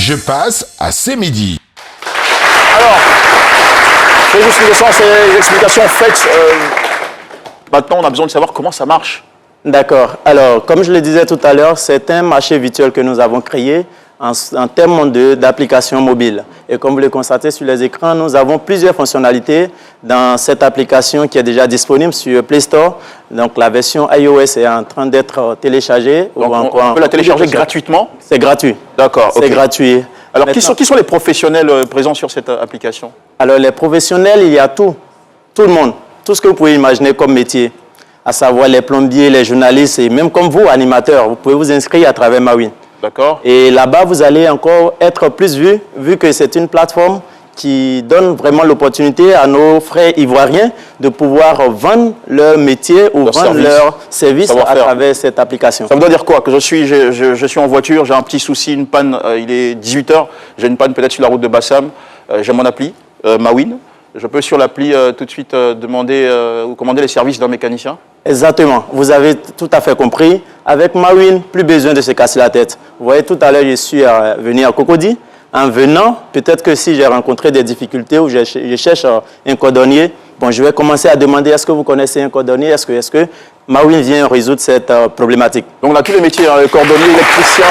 Je passe à C'est Midi. Alors, c'est juste une explication faite. Maintenant, on a besoin de savoir comment ça marche. D'accord. Alors, comme je le disais tout à l'heure, c'est un marché virtuel que nous avons créé en termes d'applications mobiles. Et comme vous le constatez sur les écrans, nous avons plusieurs fonctionnalités dans cette application qui est déjà disponible sur Play Store. Donc, la version iOS est en train d'être téléchargée. Donc, on peut la télécharger gratuitement? C'est gratuit. D'accord. C'est gratuit. Alors, qui sont les professionnels présents sur cette application? Alors, les professionnels, il y a tout le monde, tout ce que vous pouvez imaginer comme métier, à savoir les plombiers, les journalistes et même comme vous, animateurs, vous pouvez vous inscrire à travers Mawin. D'accord. Et là-bas, vous allez encore être plus vu que c'est une plateforme qui donne vraiment l'opportunité à nos frères ivoiriens de pouvoir vendre leur métier ou vendre leur service à travers cette application. Ça veut dire quoi? Que je suis en voiture, j'ai un petit souci, une panne, il est 18 h, j'ai une panne peut-être sur la route de Bassam, j'ai mon appli, Mawin. Je peux sur l'appli tout de suite demander ou commander les services d'un mécanicien? Exactement, vous avez tout à fait compris. Avec Mawin, plus besoin de se casser la tête. Vous voyez, tout à l'heure, je suis venu à Cocody. En venant, peut-être que si j'ai rencontré des difficultés ou je cherche un cordonnier, bon, je vais commencer à demander est-ce que vous connaissez un cordonnier, est-ce que Mawin vient résoudre cette problématique. Donc on a tous les métiers, hein, cordonnier, électricien,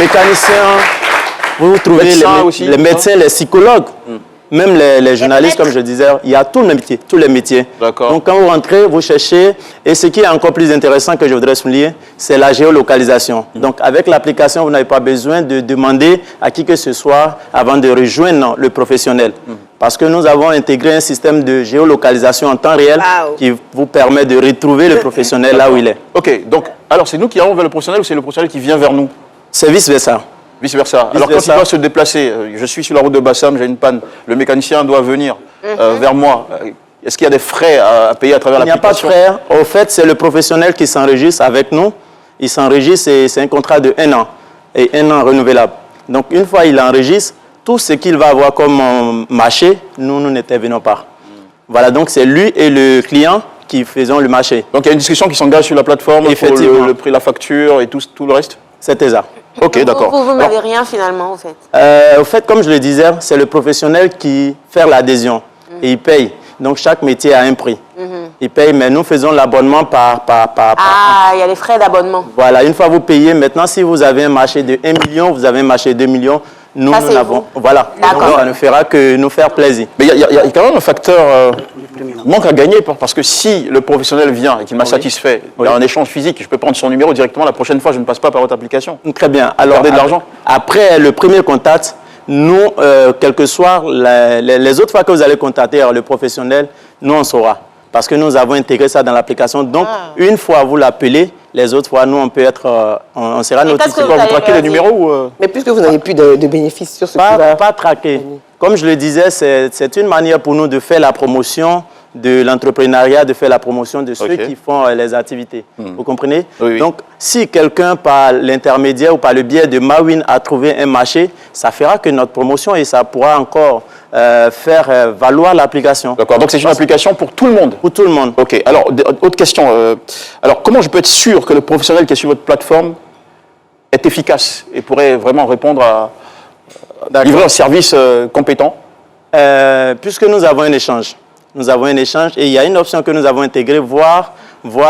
mécanicien, vous trouvez les médecins, les psychologues. Même les journalistes, comme je disais, il y a tous les métiers. D'accord. Donc, quand vous rentrez, vous cherchez. Et ce qui est encore plus intéressant que je voudrais souligner, c'est la géolocalisation. Donc, avec l'application, vous n'avez pas besoin de demander à qui que ce soit avant de rejoindre le professionnel. Parce que nous avons intégré un système de géolocalisation en temps réel qui vous permet de retrouver le professionnel là où il est. OK. Donc, alors, c'est nous qui allons vers le professionnel ou c'est le professionnel qui vient vers nous? C'est vice-versa. Vice-versa. Alors, quand il doit se déplacer, je suis sur la route de Bassam, j'ai une panne, le mécanicien doit venir vers moi. Est-ce qu'il y a des frais à payer à travers l'application? Il n'y a pas de frais. Au fait, c'est le professionnel qui s'enregistre avec nous. Il s'enregistre et c'est un contrat de 1 an et 1 an renouvelable. Donc, une fois il enregistre, tout ce qu'il va avoir comme marché, nous n'intervenons pas. Voilà, donc c'est lui et le client qui faisons le marché. Donc, il y a une discussion qui s'engage sur la plateforme pour le prix, la facture et tout le reste? C'était ça. OK, d'accord. Vous n'avez rien finalement, au fait? Au fait, comme je le disais, c'est le professionnel qui fait l'adhésion et il paye. Donc, chaque métier a un prix. Il paye, mais nous faisons l'abonnement par... Ah, il y a les frais d'abonnement. Voilà, une fois vous payez, maintenant, si vous avez un marché de 1 million, vous avez un marché de 2 millions, nous l'avons. Voilà, donc ça ne fera que nous faire plaisir. Mais il y a quand même un facteur manque à gagner, parce que si le professionnel vient et qu'il m'a satisfait, il y a un échange physique, je peux prendre son numéro directement, la prochaine fois, je ne passe pas par votre application. Très bien. Alors, de l'argent. Après le premier contact, nous, quel que soit les autres fois que vous allez contacter le professionnel, nous, on saura. Parce que nous avons intégré ça dans l'application. Donc, une fois vous l'appelez, les autres fois, nous, on peut être, on sera notifié. Vous traquez les numéros ou Mais puisque vous n'avez plus de bénéfices sur ce pas traqué. Comme je le disais, c'est une manière pour nous de faire la promotion de l'entrepreneuriat, de faire la promotion de ceux qui font les activités. Vous comprenez? Oui. Donc, si quelqu'un, par l'intermédiaire ou par le biais de Mawin, a trouvé un marché, ça fera que notre promotion et ça pourra encore faire valoir l'application. D'accord, donc c'est une application pour tout le monde? Pour tout le monde. OK. Alors, autre question. Alors, comment je peux être sûr que le professionnel qui est sur votre plateforme est efficace et pourrait vraiment répondre à livrer un service compétent? Puisque nous avons un échange. Nous avons un échange et il y a une option que nous avons intégrée, voir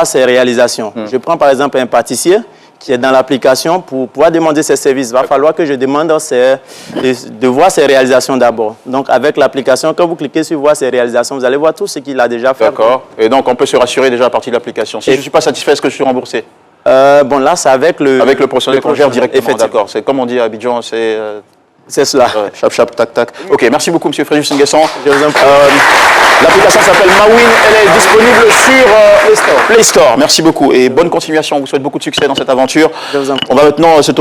ses réalisations. Je prends par exemple un pâtissier qui est dans l'application. Pour pouvoir demander ses services, il va falloir que je demande de voir ses réalisations d'abord. Donc avec l'application, quand vous cliquez sur voir ses réalisations, vous allez voir tout ce qu'il a déjà fait. D'accord. Et donc on peut se rassurer déjà à partir de l'application. Si je ne suis pas satisfait, est-ce que je suis remboursé? Bon là, c'est avec le professionnel qu'on gère directement. D'accord. C'est comme on dit à Abidjan, c'est... C'est cela. Chap, chap, tac, tac. OK, merci beaucoup, M. Frédéric Nguessan. Je vous en prie. L'application s'appelle Mawin. Elle est disponible sur Play Store. Merci beaucoup et bonne continuation. On vous souhaite beaucoup de succès dans cette aventure. Je vous en prie. On va maintenant se tourner.